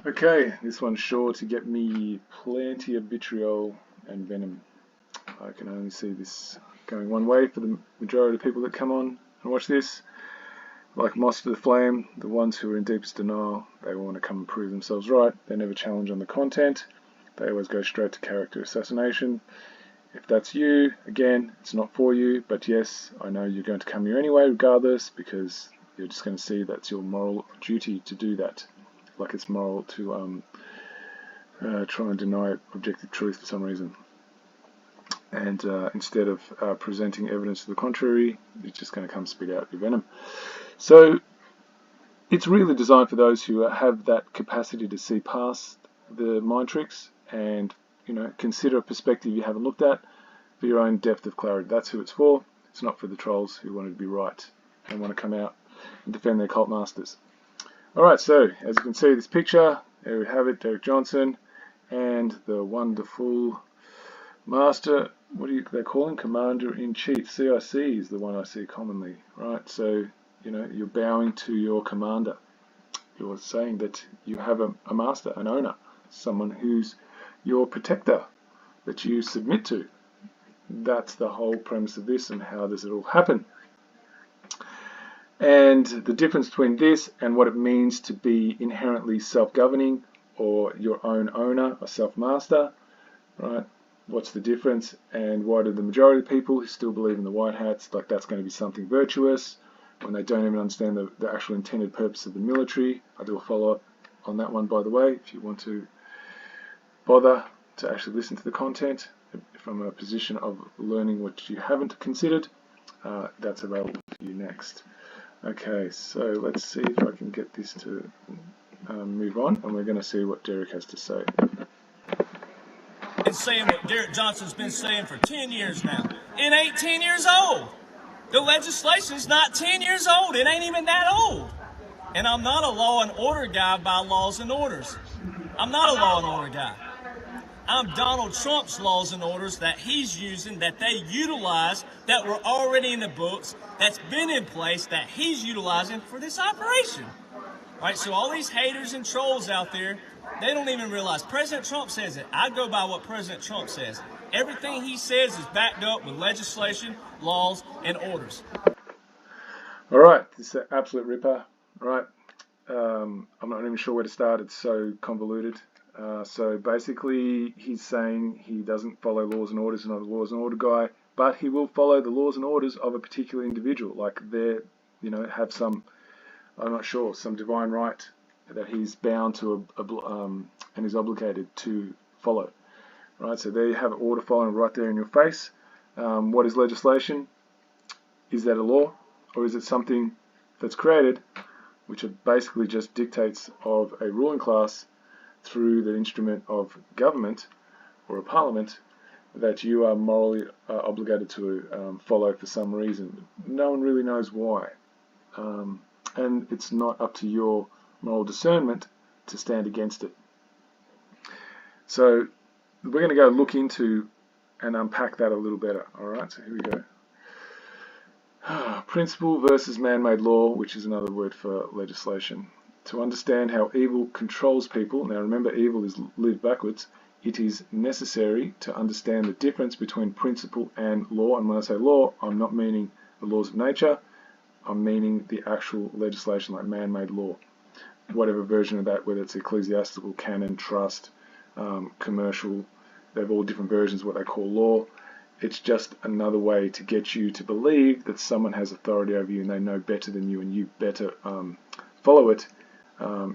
Okay, this one's sure to get me plenty of vitriol and venom. I can only see this going one way for the majority of people that come on and watch this. Like moths to the flame, the ones who are in deepest denial, they want to come and prove themselves right. They never challenge on the content. They always go straight to character assassination. If that's you, again, it's not for you, but yes, I know you're going to come here anyway regardless, because you're just going to see that's your moral duty to do that. Like it's moral to try and deny objective truth for some reason. And instead of presenting evidence to the contrary, you're just going to come spit out your venom. So it's really designed for those who have that capacity to see past the mind tricks and, you know, consider a perspective you haven't looked at for your own depth of clarity. That's who it's for. It's not for the trolls who want to be right and want to come out and defend their cult masters. Alright, so as you can see this picture, there we have it, Derek Johnson and the wonderful master, what do they call him? Commander-in-Chief. CIC is the one I see commonly, right? So, you know, you're bowing to your commander. You're saying that you have a master, an owner, someone who's your protector that you submit to. That's the whole premise of this, and how does it all happen? And the difference between this and what it means to be inherently self-governing or your own owner, a self-master, right? What's the difference, and why do the majority of people who still believe in the white hats, like that's going to be something virtuous, when they don't even understand the actual intended purpose of the military? I do a follow-up on that one, by the way, if you want to bother to actually listen to the content from a position of learning what you haven't considered. That's available for you next. Okay, so let's see if I can get this to move on, and we're going to see what Derek has to say. It's saying what Derek Johnson's been saying for 10 years now. It ain't 10 years old. The legislation's not 10 years old. It ain't even that old. And I'm not a law and order guy by laws and orders. I'm not a law and order guy. I'm Donald Trump's laws and orders that he's using, that they utilize, that were already in the books, that's been in place, that he's utilizing for this operation. All right, so all these haters and trolls out there, they don't even realize President Trump says it. I go by what President Trump says. Everything he says is backed up with legislation, laws, and orders. All right, this is an absolute ripper. All right, I'm not even sure where to start. It's so convoluted. So basically, he's saying he doesn't follow laws and orders, not a laws and order guy, but he will follow the laws and orders of a particular individual. Like they're, you know, have some, I'm not sure, some divine right that he's bound to and is obligated to follow. Right, so there you have order following right there in your face. What is legislation? Is that a law, or is it something that's created, which are basically just dictates of a ruling class through the instrument of government or a parliament that you are morally obligated to follow for some reason? No one really knows why. And it's not up to your moral discernment to stand against it. So we're going to go look into and unpack that a little better. Alright, so here we go. Principle versus man-made law, which is another word for legislation. To understand how evil controls people, now remember evil is lived backwards, it is necessary to understand the difference between principle and law. And when I say law, I'm not meaning the laws of nature, I'm meaning the actual legislation, like man-made law. Whatever version of that, whether it's ecclesiastical, canon, trust, commercial, they have all different versions of what they call law. It's just another way to get you to believe that someone has authority over you and they know better than you, and you better follow it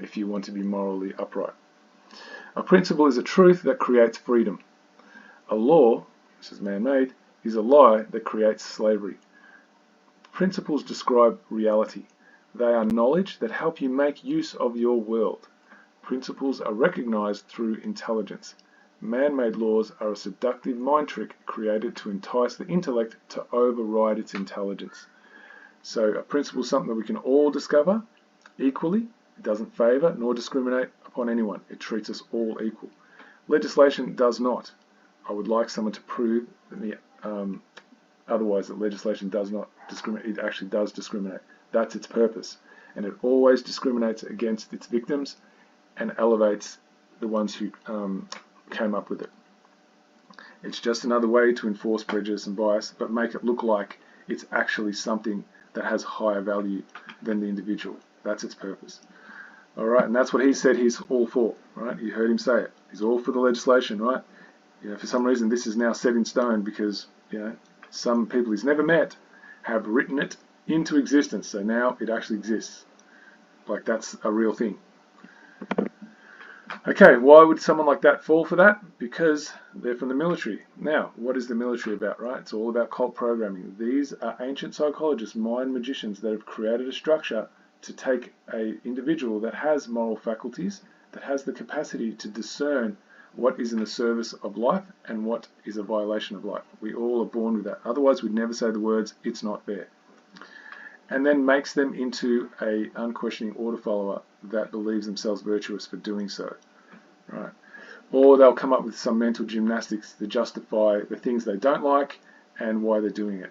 if you want to be morally upright. A principle is a truth that creates freedom. A law, which is man-made, is a lie that creates slavery. Principles describe reality. They are knowledge that help you make use of your world. Principles are recognized through intelligence. Man-made laws are a seductive mind trick created to entice the intellect to override its intelligence. So a principle is something that we can all discover equally. It doesn't favour nor discriminate upon anyone. It treats us all equal. Legislation does not. I would like someone to prove me otherwise, that legislation does not discriminate. It actually does discriminate. That's its purpose. And it always discriminates against its victims and elevates the ones who came up with it. It's just another way to enforce prejudice and bias, but make it look like it's actually something that has higher value than the individual. That's its purpose. All right, and that's what he said he's all for, right? You heard him say it. He's all for the legislation, right? You know, for some reason, this is now set in stone because, you know, some people he's never met have written it into existence. So now it actually exists. Like, that's a real thing. Okay, why would someone like that fall for that? Because they're from the military. Now, what is the military about, right? It's all about cult programming. These are ancient psychologists, mind magicians that have created a structure to take an individual that has moral faculties, that has the capacity to discern what is in the service of life and what is a violation of life. We all are born with that. Otherwise, we'd never say the words, "It's not fair." And then makes them into a unquestioning order follower that believes themselves virtuous for doing so. Right. Or they'll come up with some mental gymnastics to justify the things they don't like and why they're doing it.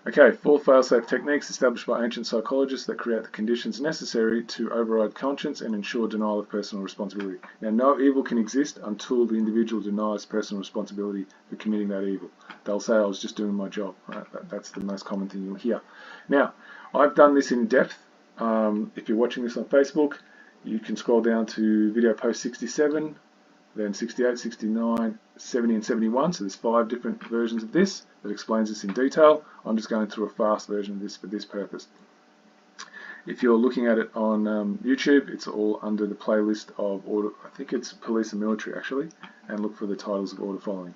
Okay, 4 fail-safe techniques established by ancient psychologists that create the conditions necessary to override conscience and ensure denial of personal responsibility. Now, no evil can exist until the individual denies personal responsibility for committing that evil. They'll say, "I was just doing my job." Right? That's the most common thing you'll hear. Now, I've done this in depth. If you're watching this on Facebook, you can scroll down to video post 67, then 68, 69, 70 and 71. So there's 5 different versions of this that explains this in detail. I'm just going through a fast version of this for this purpose. If you're looking at it on YouTube, it's all under the playlist of order. I think it's police and military actually, and look for the titles of order following.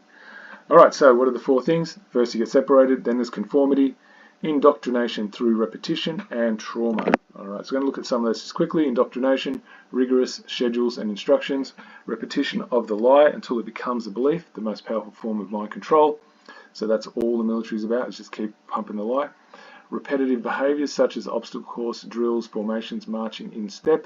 Alright, so what are the 4 things? First you get separated, then there's conformity, indoctrination through repetition, and trauma. Alright, so we're going to look at some of this quickly. Indoctrination, rigorous schedules and instructions, repetition of the lie until it becomes a belief, the most powerful form of mind control. So that's all the military is about, is just keep pumping the lie. Repetitive behaviours such as obstacle course, drills, formations, marching in step,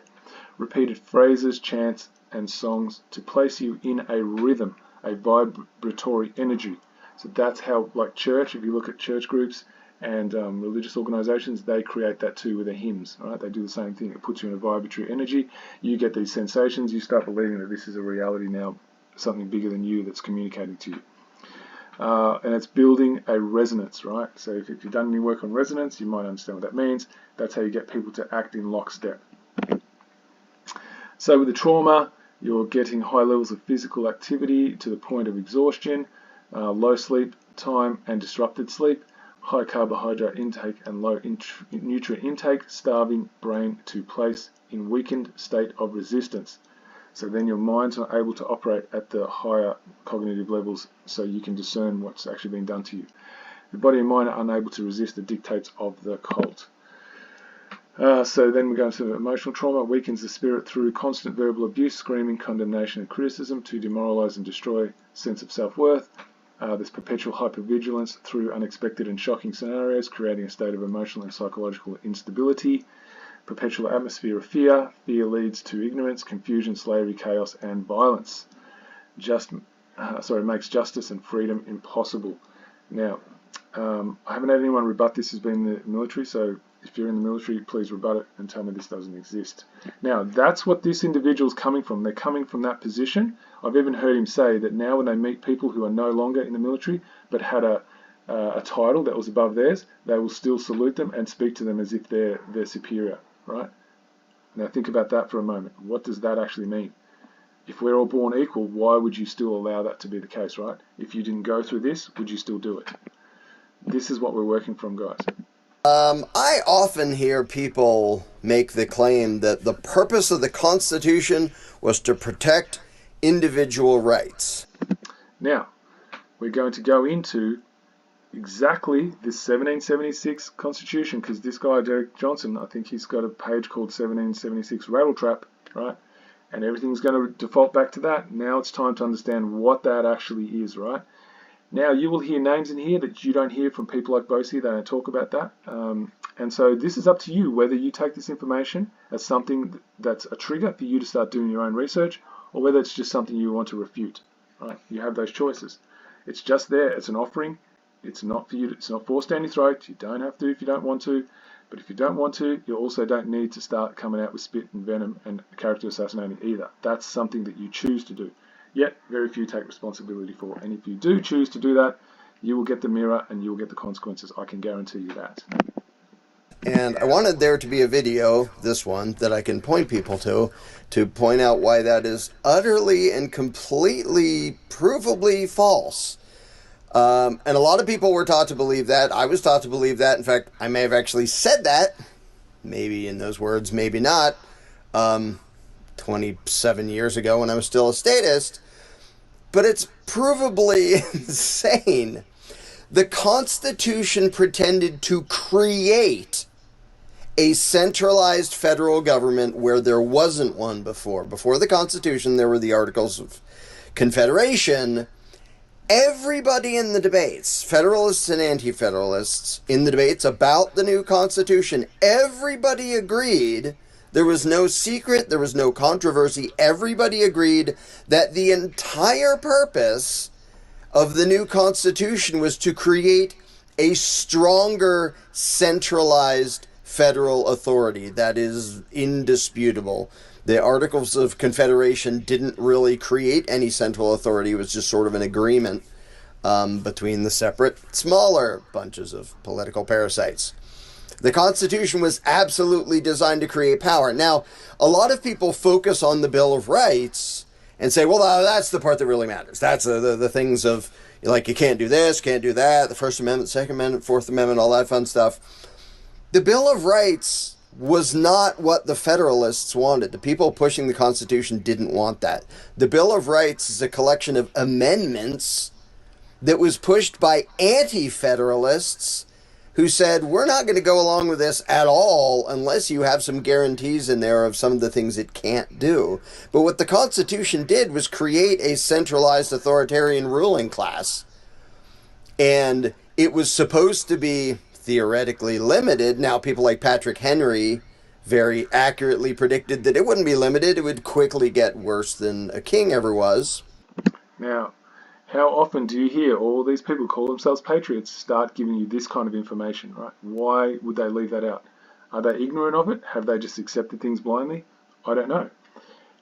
repeated phrases, chants and songs to place you in a rhythm, a vibratory energy. So that's how, like church, if you look at church groups and religious organisations, they create that too with their hymns, right? They do the same thing. It puts you in a vibratory energy. You get these sensations. You start believing that this is a reality now, something bigger than you that's communicating to you. And it's building a resonance, right? So if you've done any work on resonance, you might understand what that means. That's how you get people to act in lockstep. So with the trauma, you're getting high levels of physical activity to the point of exhaustion, low sleep time and disrupted sleep, high carbohydrate intake and low nutrient intake, starving brain to place in weakened state of resistance. So then your mind's not able to operate at the higher cognitive levels so you can discern what's actually being done to you. The body and mind are unable to resist the dictates of the cult. So then we go into emotional trauma. Weakens the spirit through constant verbal abuse, screaming, condemnation and criticism to demoralize and destroy sense of self-worth. There's perpetual hypervigilance through unexpected and shocking scenarios, creating a state of emotional and psychological instability. Perpetual atmosphere of fear. Fear leads to ignorance, confusion, slavery, chaos, and violence. Makes justice and freedom impossible. Now, I haven't had anyone rebut this as being the military, so if you're in the military, please rebut it and tell me this doesn't exist. Now, that's what this individual's coming from. They're coming from that position. I've even heard him say that now when they meet people who are no longer in the military, but had a title that was above theirs, they will still salute them and speak to them as if they're their superior. Right? Now think about that for a moment. What does that actually mean? If we're all born equal, why would you still allow that to be the case, right? If you didn't go through this, would you still do it? This is what we're working from, guys. I often hear people make the claim that the purpose of the Constitution was to protect individual rights. Now, we're going to go into exactly this 1776 Constitution, because this guy, Derek Johnson, I think he's got a page called 1776 Rattletrap, right? And everything's going to default back to that. Now it's time to understand what that actually is, right? Now you will hear names in here that you don't hear from people like Bosie. They don't talk about that. And so this is up to you, whether you take this information as something that's a trigger for you to start doing your own research, or whether it's just something you want to refute, right? You have those choices. It's just there. It's an offering. It's not for you. It's not forced down your throat. You don't have to if you don't want to. But if you don't want to, you also don't need to start coming out with spit and venom and character assassinating either. That's something that you choose to do. Yet, very few take responsibility for. And if you do choose to do that, you will get the mirror and you will get the consequences. I can guarantee you that. And I wanted there to be a video, this one, that I can point people to point out why that is utterly and completely provably false. And a lot of people were taught to believe that. I was taught to believe that. In fact, I may have actually said that, maybe in those words, maybe not, 27 years ago when I was still a statist. But it's provably insane. The Constitution pretended to create a centralized federal government where there wasn't one before. Before the Constitution, there were the Articles of Confederation. Everybody in the debates, Federalists and Anti-Federalists, in the debates about the new Constitution, everybody agreed. There was no secret, there was no controversy. Everybody agreed that the entire purpose of the new Constitution was to create a stronger, centralized federal authority. That is indisputable. The Articles of Confederation didn't really create any central authority. It was just sort of an agreement between the separate, smaller bunches of political parasites. The Constitution was absolutely designed to create power. Now, a lot of people focus on the Bill of Rights and say, well, that's the part that really matters. That's the things of, like, you can't do this, can't do that, the First Amendment, Second Amendment, Fourth Amendment, all that fun stuff. The Bill of Rights was not what the Federalists wanted. The people pushing the Constitution didn't want that. The Bill of Rights is a collection of amendments that was pushed by anti-Federalists who said, we're not going to go along with this at all unless you have some guarantees in there of some of the things it can't do. But what the Constitution did was create a centralized authoritarian ruling class. And it was supposed to be theoretically limited. Now, people like Patrick Henry very accurately predicted that it wouldn't be limited. It would quickly get worse than a king ever was. Now, how often do you hear all these people who call themselves patriots start giving you this kind of information, right? Why would they leave that out? Are they ignorant of it? Have they just accepted things blindly? I don't know.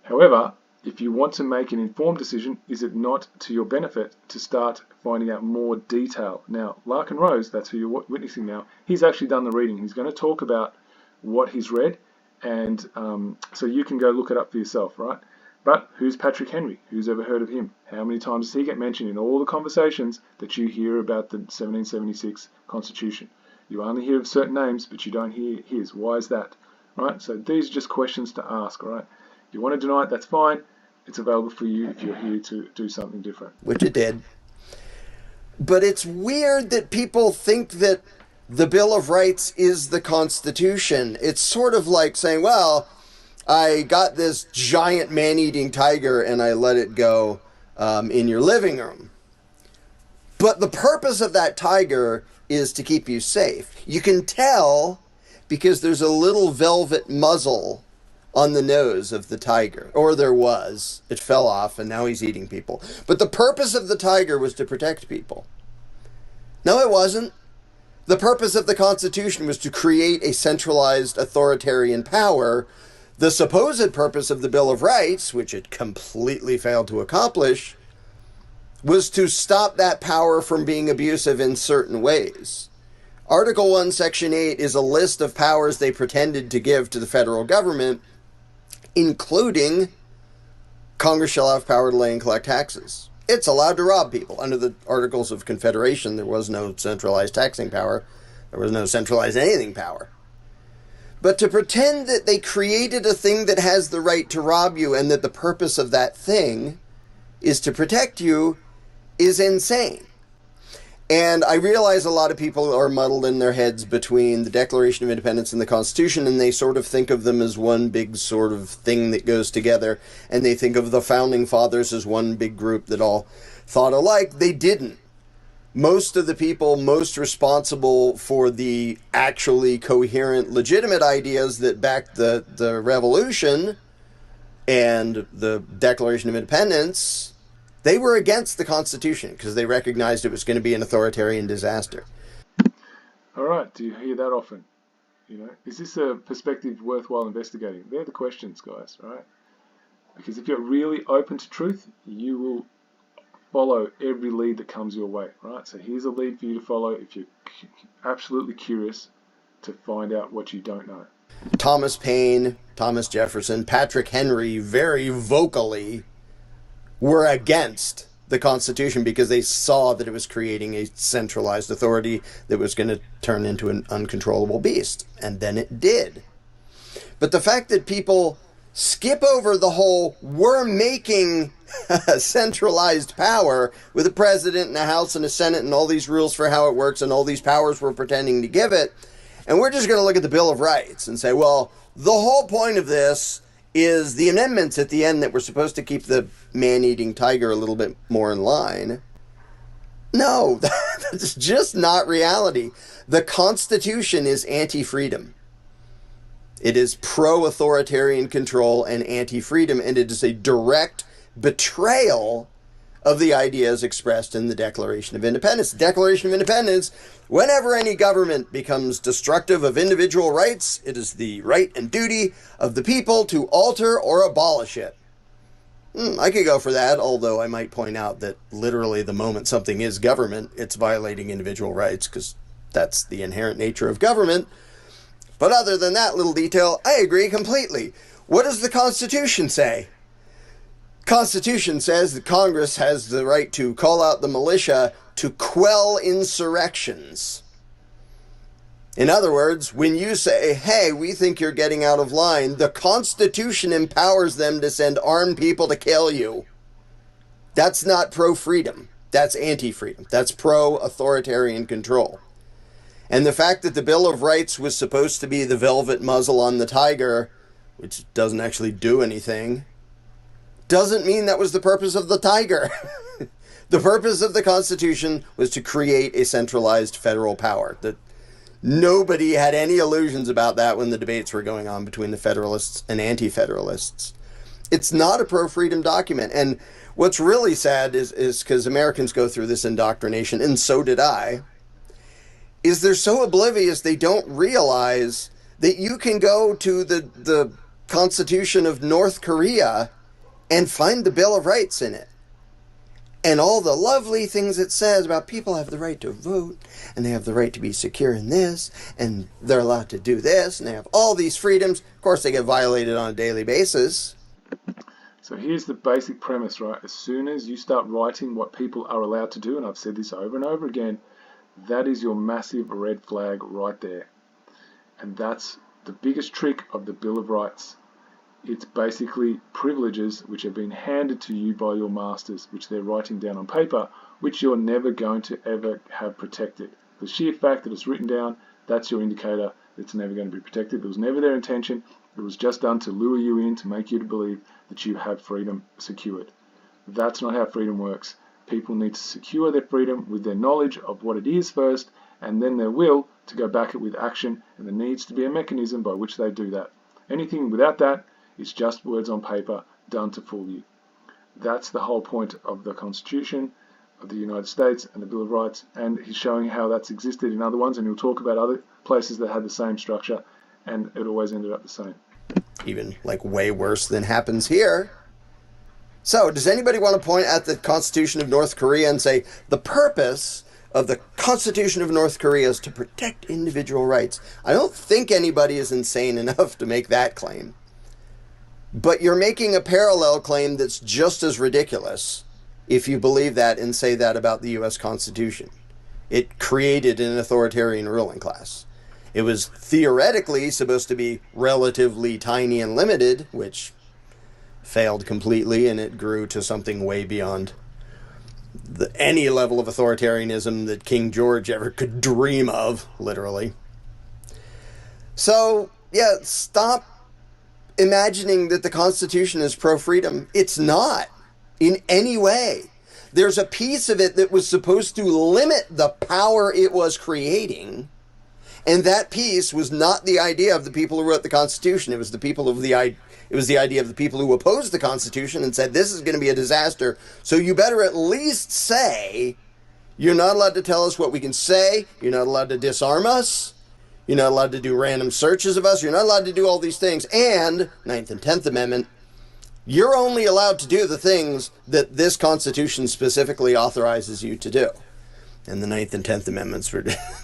However, if you want to make an informed decision, is it not to your benefit to start finding out more detail? Now, Larkin Rose, that's who you're witnessing now, he's actually done the reading. He's going to talk about what he's read, and so you can go look it up for yourself, right? But who's Patrick Henry? Who's ever heard of him? How many times does he get mentioned in all the conversations that you hear about the 1776 Constitution? You only hear of certain names, but you don't hear his. Why is that? Right? So these are just questions to ask, right? If you want to deny it, that's fine. It's available for you if you're here to do something different. Which it did. But it's weird that people think that the Bill of Rights is the Constitution. It's sort of like saying, well, I got this giant man-eating tiger and I let it go in your living room. But the purpose of that tiger is to keep you safe. You can tell because there's a little velvet muzzle on the nose of the tiger. Or there was. It fell off and now he's eating people. But the purpose of the tiger was to protect people. No, it wasn't. The purpose of the Constitution was to create a centralized authoritarian power. The supposed purpose of the Bill of Rights, which it completely failed to accomplish, was to stop that power from being abusive in certain ways. Article 1, Section 8 is a list of powers they pretended to give to the federal government, including Congress shall have power to lay and collect taxes. It's allowed to rob people. Under the Articles of Confederation, there was no centralized taxing power. There was no centralized anything power. But to pretend that they created a thing that has the right to rob you and that the purpose of that thing is to protect you is insane. And I realize a lot of people are muddled in their heads between the Declaration of Independence and the Constitution, and they sort of think of them as one big sort of thing that goes together, and they think of the Founding Fathers as one big group that all thought alike. They didn't. Most of the people most responsible for the actually coherent, legitimate ideas that backed the Revolution and the Declaration of Independence, they were against the Constitution because they recognized it was going to be an authoritarian disaster. All right, do you hear that often? Is this a perspective worthwhile investigating? They're the questions, guys, right? Because if you're really open to truth, you will follow every lead that comes your way, right? So here's a lead for you to follow if you're absolutely curious to find out what you don't know. Thomas Payne, Thomas Jefferson, Patrick Henry very vocally were against the Constitution because they saw that it was creating a centralized authority that was going to turn into an uncontrollable beast. And then it did. But the fact that people skip over the whole, we're making centralized power with a president and a House and a Senate and all these rules for how it works and all these powers we're pretending to give it, and we're just going to look at the Bill of Rights and say, well, the whole point of this is the amendments at the end that were supposed to keep the man-eating tiger a little bit more in line. No, that's just not reality. The Constitution is anti-freedom. It is pro-authoritarian control and anti-freedom, and it is a direct betrayal of the ideas expressed in the Declaration of Independence. The Declaration of Independence, whenever any government becomes destructive of individual rights, it is the right and duty of the people to alter or abolish it. I could go for that, although I might point out that literally the moment something is government, it's violating individual rights, because that's the inherent nature of government. But other than that little detail, I agree completely. What does the Constitution say? Constitution says that Congress has the right to call out the militia to quell insurrections. In other words, when you say, hey, we think you're getting out of line, the Constitution empowers them to send armed people to kill you. That's not pro-freedom. That's anti-freedom. That's pro-authoritarian control. And the fact that the Bill of Rights was supposed to be the velvet muzzle on the tiger, which doesn't actually do anything, doesn't mean that was the purpose of the tiger. The purpose of the Constitution was to create a centralized federal power. That nobody had any illusions about that when the debates were going on between the Federalists and Anti-Federalists. It's not a pro-freedom document. And what's really sad is because Americans go through this indoctrination, and so did I, is they're so oblivious they don't realize that you can go to the Constitution of North Korea and find the Bill of Rights in it. And all the lovely things it says about people have the right to vote, and they have the right to be secure in this, and they're allowed to do this, and they have all these freedoms. Of course, they get violated on a daily basis. So here's the basic premise, right? As soon as you start writing what people are allowed to do, and I've said this over and over again, that is your massive red flag right there. And that's the biggest trick of the Bill of Rights. It's basically privileges which have been handed to you by your masters, which they're writing down on paper, which you're never going to ever have protected. The sheer fact that it's written down, that's your indicator that it's never going to be protected. It was never their intention. It was just done to lure you in, to make you to believe that you have freedom secured. That's not how freedom works. People need to secure their freedom with their knowledge of what it is first, and then their will to go back it with action, and there needs to be a mechanism by which they do that. Anything without that, it's just words on paper done to fool you. That's the whole point of the Constitution of the United States and the Bill of Rights, and he's showing how that's existed in other ones, and he'll talk about other places that had the same structure, and it always ended up the same. Even like way worse than happens here. So, does anybody want to point at the Constitution of North Korea and say the purpose of the Constitution of North Korea is to protect individual rights? I don't think anybody is insane enough to make that claim. But you're making a parallel claim that's just as ridiculous if you believe that and say that about the U.S. Constitution. It created an authoritarian ruling class. It was theoretically supposed to be relatively tiny and limited, which failed completely, and it grew to something way beyond any level of authoritarianism that King George ever could dream of, literally. So, yeah, stop imagining that the Constitution is pro-freedom. It's not in any way. There's a piece of it that was supposed to limit the power it was creating, and that piece was not the idea of the people who wrote the Constitution. It was the idea of the people who opposed the Constitution and said, this is going to be a disaster, so you better at least say, you're not allowed to tell us what we can say, you're not allowed to disarm us, You're not allowed to do random searches of us. You're not allowed to do all these things. And, 9th and 10th Amendment, you're only allowed to do the things that this Constitution specifically authorizes you to do. And the 9th and 10th Amendments were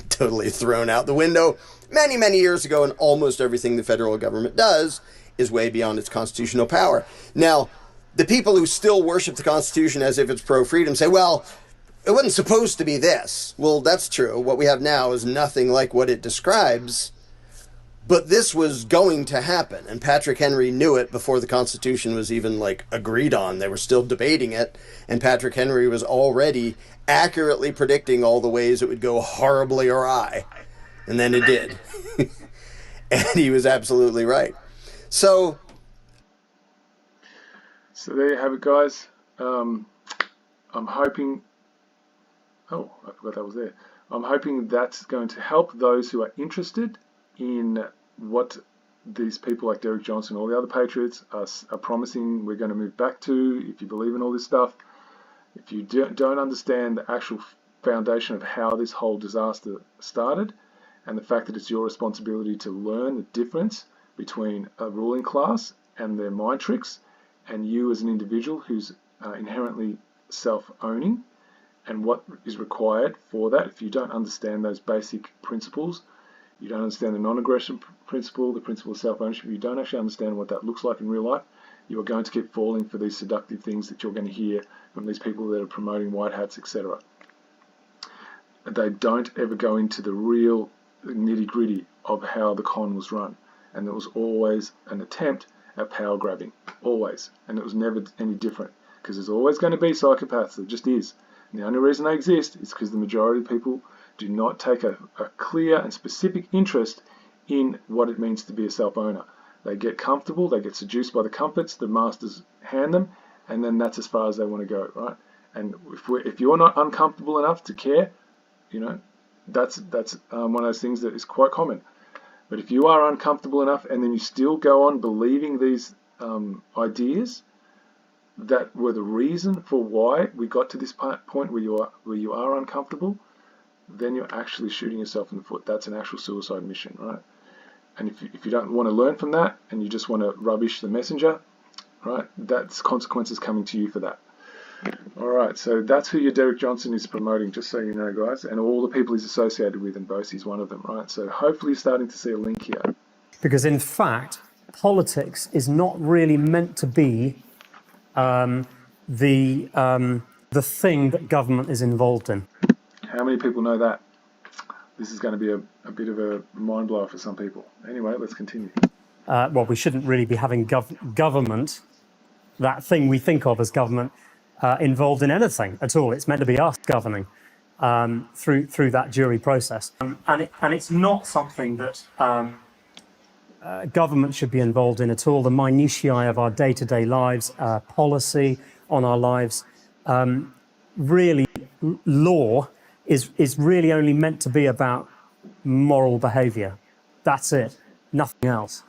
totally thrown out the window many, many years ago, and almost everything the federal government does is way beyond its constitutional power. Now, the people who still worship the Constitution as if it's pro-freedom say, well, it wasn't supposed to be this. Well, that's true. What we have now is nothing like what it describes, but this was going to happen, and Patrick Henry knew it before the Constitution was even, agreed on. They were still debating it, and Patrick Henry was already accurately predicting all the ways it would go horribly awry. And then it did. And he was absolutely right. So there you have it, guys. I'm hoping... Oh, I forgot that was there. I'm hoping that's going to help those who are interested in what these people like Derek Johnson and all the other patriots are promising we're going to move back to. If you believe in all this stuff, if you don't understand the actual foundation of how this whole disaster started, and the fact that it's your responsibility to learn the difference between a ruling class and their mind tricks, and you as an individual who's inherently self-owning, and what is required for that. If you don't understand those basic principles, you don't understand the non-aggression principle, the principle of self-ownership, you don't actually understand what that looks like in real life, you are going to keep falling for these seductive things that you're going to hear from these people that are promoting white hats, etc. They don't ever go into the real nitty-gritty of how the con was run. And there was always an attempt at power grabbing. Always. And it was never any different. Because there's always going to be psychopaths. There just is. And the only reason they exist is because the majority of people do not take a clear and specific interest in what it means to be a self-owner. They get comfortable, they get seduced by the comforts the masters hand them, and then that's as far as they want to go, right? And if you're not uncomfortable enough to care, that's one of those things that is quite common. But if you are uncomfortable enough and then you still go on believing these ideas that were the reason for why we got to this point where you are uncomfortable, then you're actually shooting yourself in the foot. That's an actual suicide mission, right? And if you don't want to learn from that and you just want to rubbish the messenger, right, that's consequences coming to you for that. All right, so that's who your Derek Johnson is promoting, just so you know, guys, and all the people he's associated with, and Bosie's one of them, right? So hopefully you're starting to see a link here. Because in fact, politics is not really meant to be the thing that government is involved in. How many people know that? This is going to be a bit of a mind blower for some people. Anyway, let's continue. Well, we shouldn't really be having government, that thing we think of as government, involved in anything at all. It's meant to be us governing through that jury process, and it's not something that government should be involved in at all. The minutiae of our day-to-day lives, policy on our lives, really, law is really only meant to be about moral behaviour. That's it, nothing else.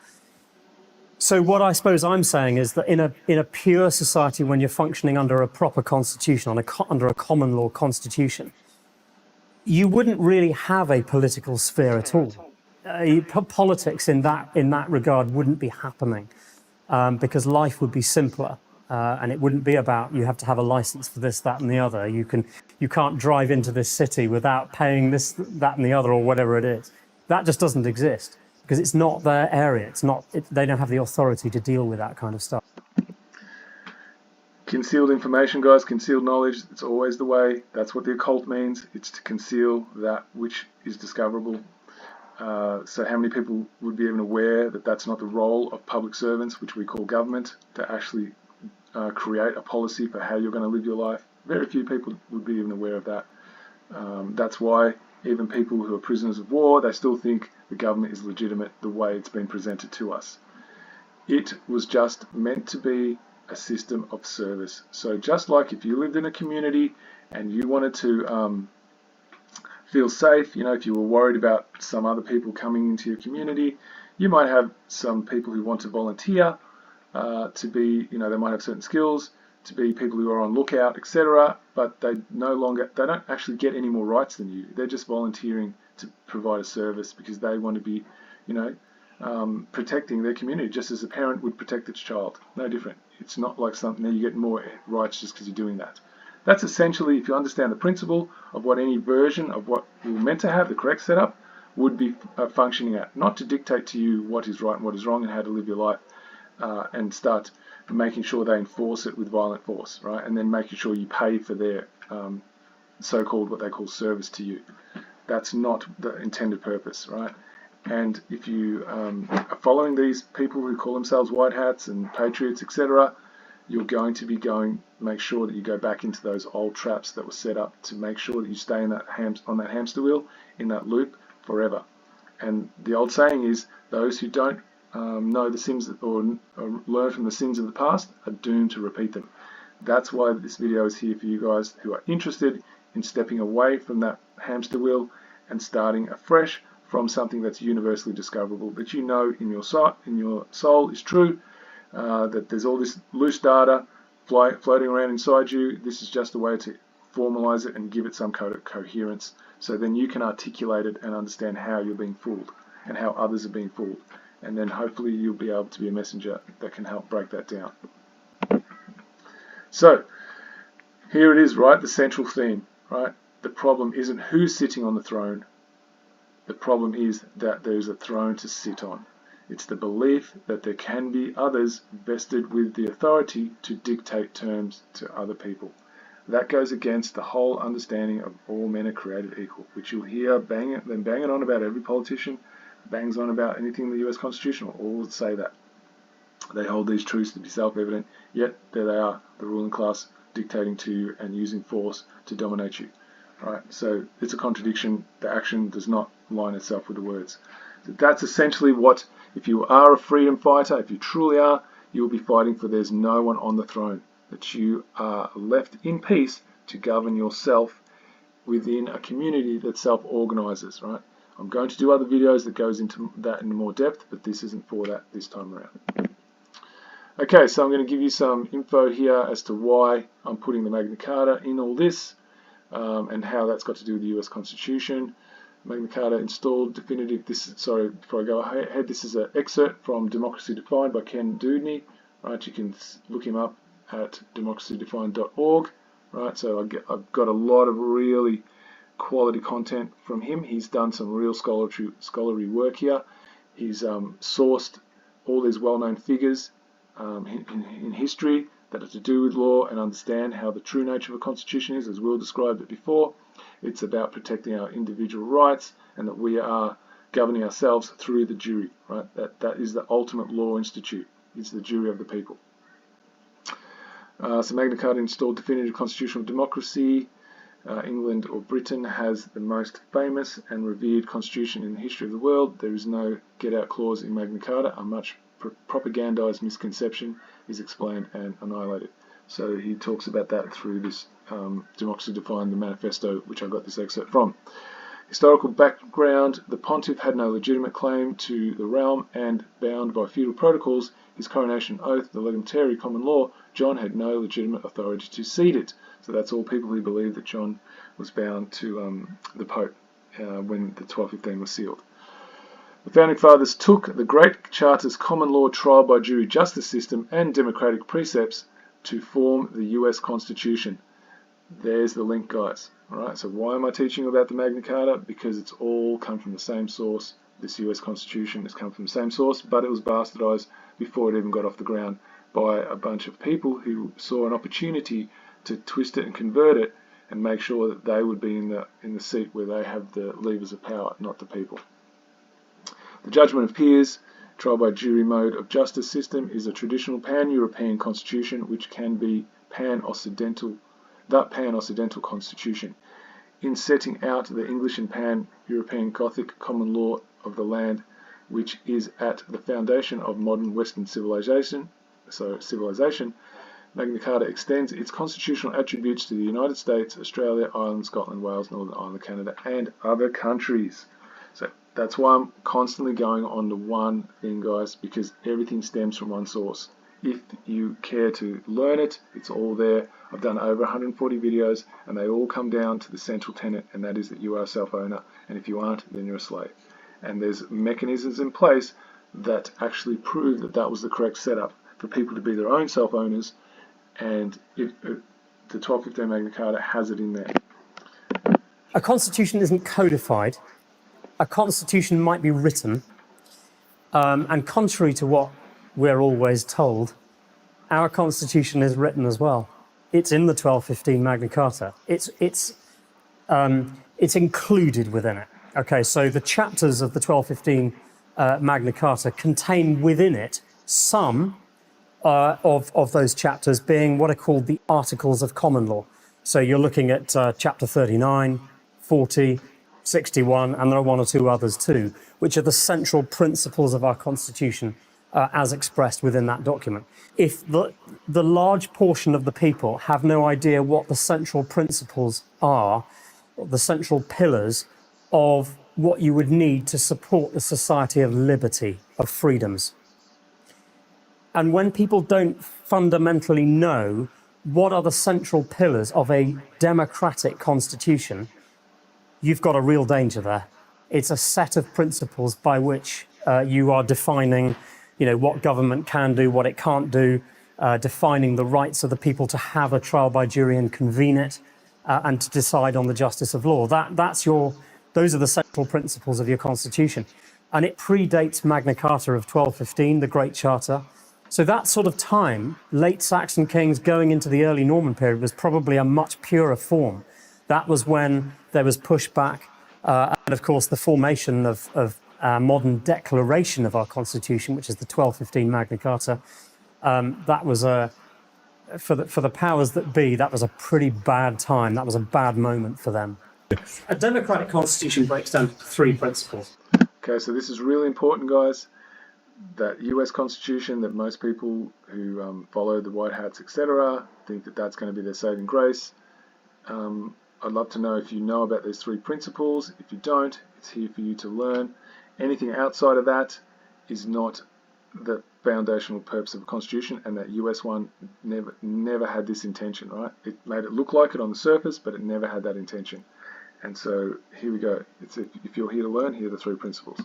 So what I suppose I'm saying is that in a pure society, when you're functioning under a proper constitution, under a common law constitution, you wouldn't really have a political sphere at all. Politics in that regard wouldn't be happening because life would be simpler. And it wouldn't be about you have to have a license for this, that, and the other. You can't drive into this city without paying this, that, and the other, or whatever it is. That just doesn't exist because it's not their area. They don't have the authority to deal with that kind of stuff. Concealed information, guys, concealed knowledge. It's always the way. That's what the occult means. It's to conceal that which is discoverable. So how many people would be even aware that that's not the role of public servants, which we call government, to actually create a policy for how you're going to live your life? Very few people would be even aware of that. That's why even people who are prisoners of war, they still think the government is legitimate the way it's been presented to us. It was just meant to be a system of service. So just like if you lived in a community and you wanted to feel safe, if you were worried about some other people coming into your community, you might have some people who want to volunteer to be, they might have certain skills, to be people who are on lookout, etc. But they don't actually get any more rights than you. They're just volunteering to provide a service because they want to be, you know, protecting their community, just as a parent would protect its child. No different. It's not like something that you get more rights just because you're doing that. That's essentially, if you understand the principle of what any version of what you're meant to have, the correct setup, would be functioning at. Not to dictate to you what is right and what is wrong and how to live your life, and start making sure they enforce it with violent force, right? And then making sure you pay for their so-called, what they call service to you. That's not the intended purpose, right? And if you are following these people who call themselves white hats and patriots, etc., you're going to be make sure that you go back into those old traps that were set up to make sure that you stay in that on that hamster wheel, in that loop, forever. And the old saying is, those who don't know the sins or learn from the sins of the past are doomed to repeat them. That's why this video is here for you guys who are interested in stepping away from that hamster wheel and starting afresh from something that's universally discoverable, that you know in your soul is true, that there's all this loose data floating around inside you. This is just a way to formalize it and give it some kind of coherence, so then you can articulate it and understand how you're being fooled and how others are being fooled. And then hopefully you'll be able to be a messenger that can help break that down. So here it is, right? The central theme, right? The problem isn't who's sitting on the throne. The problem is that there's a throne to sit on. It's the belief that there can be others vested with the authority to dictate terms to other people. That goes against the whole understanding of all men are created equal, which you'll hear them banging on about. Every politician bangs on about anything in the US Constitution, all say that. They hold these truths to be self-evident, yet there they are, the ruling class dictating to you and using force to dominate you. Right? So it's a contradiction. The action does not line itself with the words. So that's essentially what, if you are a freedom fighter, if you truly are, you will be fighting for there's no one on the throne, that you are left in peace to govern yourself within a community that self-organizes, right? I'm going to do other videos that goes into that in more depth, but this isn't for that this time around. Okay, so I'm going to give you some info here as to why I'm putting the Magna Carta in all this, and how that's got to do with the US Constitution. Magna Carta installed definitive. Before I go ahead, this is an excerpt from Democracy Defined by Ken Dewdney. Right, you can look him up at democracydefined.org. Right, so I've got a lot of really quality content from him. He's done some real scholarly work here. He's sourced all these well-known figures in history that are to do with law and understand how the true nature of a constitution is, as Will described it before. It's about protecting our individual rights and that we are governing ourselves through the jury. Right? That is the ultimate law institute. It's the jury of the people. So Magna Carta installed definitive constitutional democracy. England or Britain has the most famous and revered constitution in the history of the world. There is no get-out clause in Magna Carta. A much propagandized misconception is explained and annihilated. So he talks about that through this Democracy Defined, the manifesto, which I got this excerpt from. Historical background: the pontiff had no legitimate claim to the realm, and bound by feudal protocols, his coronation oath, the legum TARY common law, John had no legitimate authority to cede it. So that's all people who believe that John was bound to the Pope when the 1215 was sealed. The Founding Fathers took the Great Charter's common law trial by jury justice system and democratic precepts to form the US Constitution. There's the link, guys. Alright, so why am I teaching about the Magna Carta? Because it's all come from the same source. This US Constitution has come from the same source, but it was bastardized before it even got off the ground by a bunch of people who saw an opportunity to twist it and convert it and make sure that they would be in the seat where they have the levers of power, not the people. The judgment of peers, trial by jury mode of justice system, is a traditional pan-European constitution which can be the pan-Occidental constitution. In setting out the English and pan-European Gothic common law of the land, which is at the foundation of modern Western civilization, Magna Carta extends its constitutional attributes to the United States, Australia, Ireland, Scotland, Wales, Northern Ireland, Canada, and other countries. So that's why I'm constantly going on to one thing, guys, because everything stems from one source. if you care to learn it, it's all there. I've done over 140 videos, and they all come down to the central tenet, and that is that you are a self-owner, and if you aren't, then you're a slave. And there's mechanisms in place that actually prove that that was the correct setup for people to be their own self-owners, and the 1215 Magna Carta has it in there. A constitution isn't codified. A constitution might be written, and contrary to what we're always told, our constitution is written as well. It's in the 1215 Magna Carta. It's included within it. Okay, so the chapters of the 1215 Magna Carta contain within it some of those chapters being what are called the Articles of Common Law. So you're looking at chapter 39, 40, 61, and there are one or two others too, which are the central principles of our Constitution as expressed within that document. If the large portion of the people have no idea what the central principles are, the central pillars of what you would need to support the society of liberty, of freedoms, and when people don't fundamentally know what are the central pillars of a democratic constitution, you've got a real danger there. It's a set of principles by which you are defining, what government can do, what it can't do, defining the rights of the people to have a trial by jury and convene it, and to decide on the justice of law. Those are the central principles of your constitution. And it predates Magna Carta of 1215, the Great Charter. So that sort of time, late Saxon kings going into the early Norman period, was probably a much purer form. That was when there was pushback, and of course the formation of our modern declaration of our constitution, which is the 1215 Magna Carta. That was for the powers that be, that was a pretty bad time. That was a bad moment for them. A democratic constitution breaks down 3 principles. Okay, so this is really important, guys. That US Constitution that most people who follow the White Hats, etc., think that that's going to be their saving grace. I'd love to know if you know about these 3 principles. If you don't, it's here for you to learn. Anything outside of that is not the foundational purpose of a constitution, and that US one never had this intention, right? It made it look like it on the surface, but it never had that intention. And so here we go. If you're here to learn, here are the 3 principles.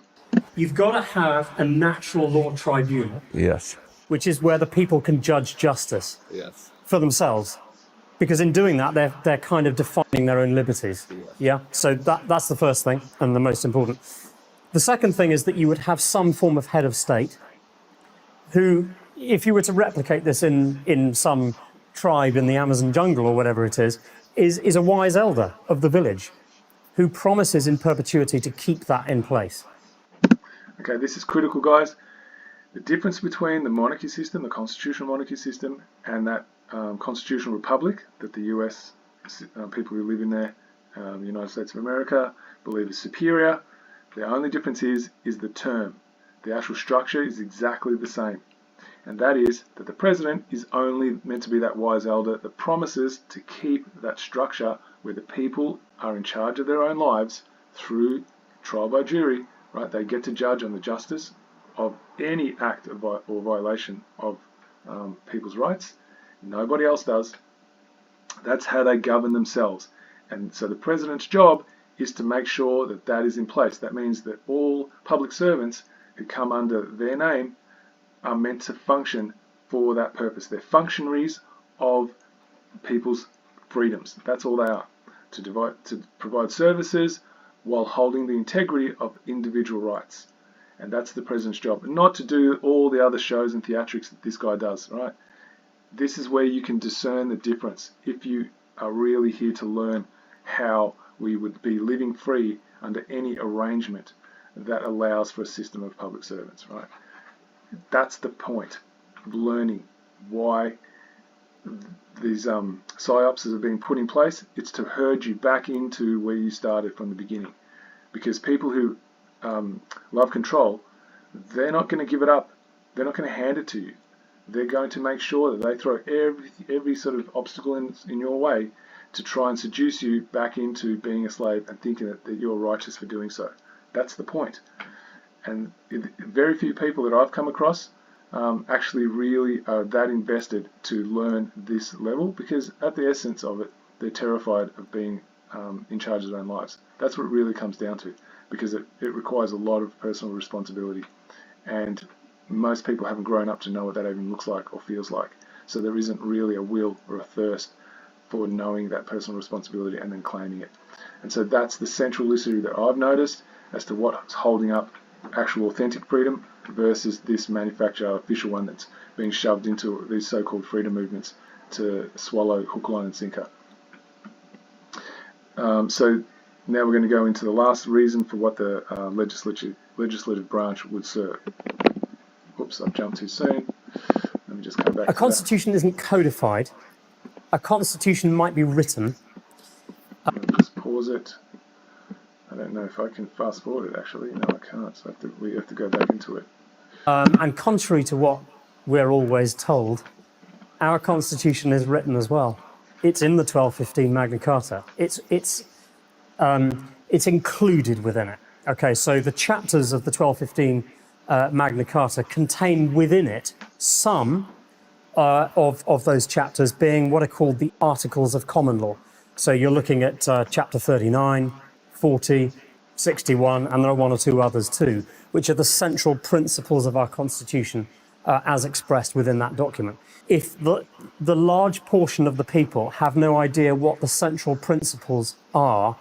You've got to have a natural law tribunal. Yes. Which is where the people can judge justice. Yes. For themselves. Because in doing that, they're kind of defining their own liberties. Yes. Yeah? So that's the first thing, and the most important. The second thing is that you would have some form of head of state who, if you were to replicate this in some tribe in the Amazon jungle or whatever it is a wise elder of the village who promises in perpetuity to keep that in place. Okay, this is critical, guys. The difference between the monarchy system, the constitutional monarchy system, and that constitutional republic that the US people who live in there, the United States of America, believe is superior. The only difference is the term. The actual structure is exactly the same. And that is that the president is only meant to be that wise elder that promises to keep that structure where the people are in charge of their own lives through trial by jury, right? They get to judge on the justice of any act or violation of people's rights. Nobody else does. That's how they govern themselves. And so the president's job is to make sure that that is in place. That means that all public servants who come under their name are meant to function for that purpose. They're functionaries of people's freedoms. That's all they are. To provide services while holding the integrity of individual rights. And that's the president's job. Not to do all the other shows and theatrics that this guy does, right? This is where you can discern the difference if you are really here to learn how we would be living free under any arrangement that allows for a system of public servants, right? That's the point of learning why these psyops are being put in place. It's to herd you back into where you started from the beginning. Because people who love control, they're not going to give it up. They're not going to hand it to you. They're going to make sure that they throw every sort of obstacle in your way to try and seduce you back into being a slave and thinking that you're righteous for doing so. That's the point. And very few people that I've come across actually really are that invested to learn this level, because at the essence of it, they're terrified of being in charge of their own lives. That's what it really comes down to, because it requires a lot of personal responsibility, and most people haven't grown up to know what that even looks like or feels like. So there isn't really a will or a thirst for knowing that personal responsibility and then claiming it. And so that's the central issue that I've noticed as to what's holding up actual authentic freedom versus this manufactured artificial one that's being shoved into these so-called freedom movements to swallow hook, line and sinker. So now we're going to go into the last reason for what the legislative branch would serve. Oops, I've jumped too soon. Let me just come back to A constitution isn't codified. A constitution might be written. I'll just pause it. I don't know if I can fast forward it actually. No, I can't. So we have to go back into it. And contrary to what we're always told, our constitution is written as well. It's in the 1215 Magna Carta. It's included within it. Okay, so the chapters of the 1215 Magna Carta contain within it some of those chapters being what are called the Articles of Common Law. So you're looking at chapter 39, 40, 61, and there are one or two others too, which are the central principles of our Constitution as expressed within that document. If the large portion of the people have no idea what the central principles are,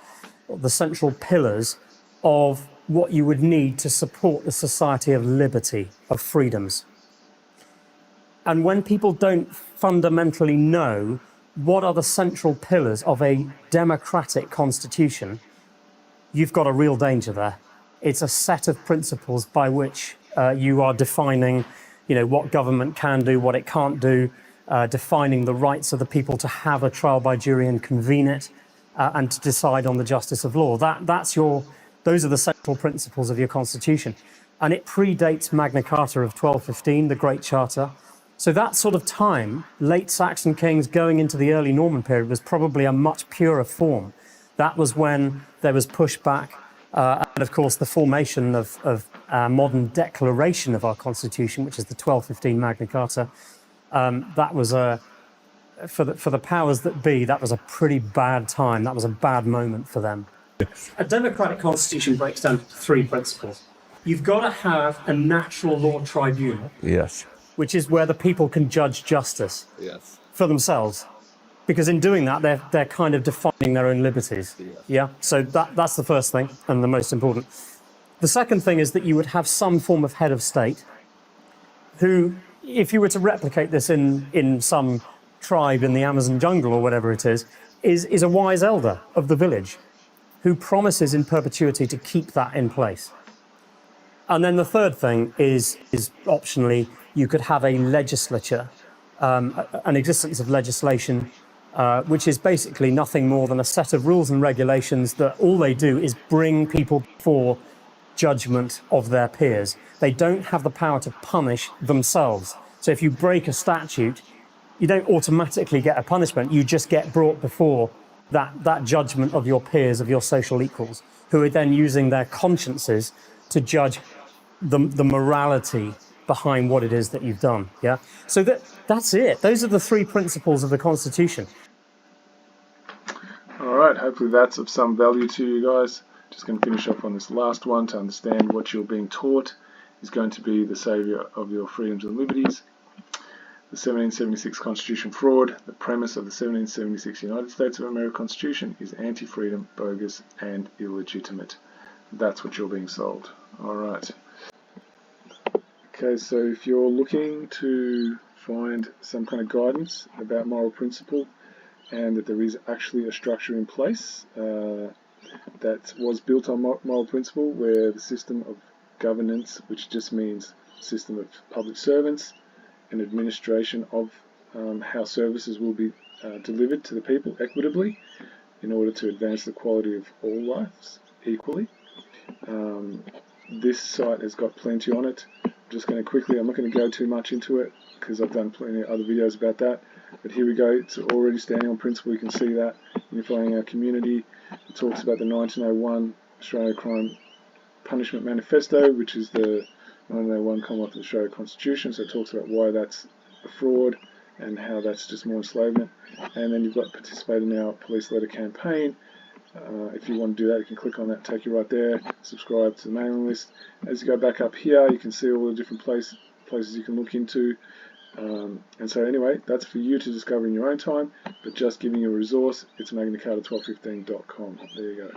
the central pillars of what you would need to support the society of liberty, of freedoms. And when people don't fundamentally know what are the central pillars of a democratic constitution, you've got a real danger there. It's a set of principles by which you are defining, what government can do, what it can't do, defining the rights of the people to have a trial by jury and convene it, and to decide on the justice of law. Those are the central principles of your constitution. And it predates Magna Carta of 1215, the Great Charter. So that sort of time, late Saxon kings going into the early Norman period, was probably a much purer form. That was when there was pushback, and of course the formation of modern declaration of our constitution, which is the 1215 Magna Carta. That was for the powers that be, that was a pretty bad time. That was a bad moment for them. A democratic constitution breaks down to three principles. You've got to have a natural law tribunal. Yes. Which is where the people can judge justice for themselves. Because in doing that, they're kind of defining their own liberties. Yeah? So that's the first thing, and the most important. The second thing is that you would have some form of head of state who, if you were to replicate this in some tribe in the Amazon jungle or whatever it is a wise elder of the village who promises in perpetuity to keep that in place. And then the third thing is optionally, you could have a legislature, an existence of legislation, which is basically nothing more than a set of rules and regulations that all they do is bring people before judgment of their peers. They don't have the power to punish themselves. So if you break a statute, you don't automatically get a punishment. You just get brought before that judgment of your peers, of your social equals, who are then using their consciences to judge the morality behind what it is that you've done. Yeah. So that's it. Those are the three principles of the Constitution. All right. Hopefully that's of some value to you guys. Just going to finish off on this last one to understand what you're being taught is going to be the savior of your freedoms and liberties. The 1776 Constitution fraud. The premise of the 1776 United States of America Constitution is anti-freedom, bogus, and illegitimate. That's what you're being sold. All right. Okay, so if you're looking to find some kind of guidance about moral principle and that there is actually a structure in place that was built on moral principle, where the system of governance, which just means system of public servants and administration of how services will be delivered to the people equitably in order to advance the quality of all lives equally. This site has got plenty on it. Just going to quickly, I'm not going to go too much into it because I've done plenty of other videos about that, but here we go. It's already standing on principle. You can see that unifying our community. It talks about the 1901 Australia Crime Punishment Manifesto, which is the 101 Commonwealth of Australia Constitution, so it talks about why that's a fraud and how that's just more enslavement. And then you've got participate in our police letter campaign. If you want to do that, you can click on that, take you right there, subscribe to the mailing list. As you go back up here, you can see all the different places you can look into. And so anyway, that's for you to discover in your own time, but just giving you a resource. It's magnacarta1215.com. There you go.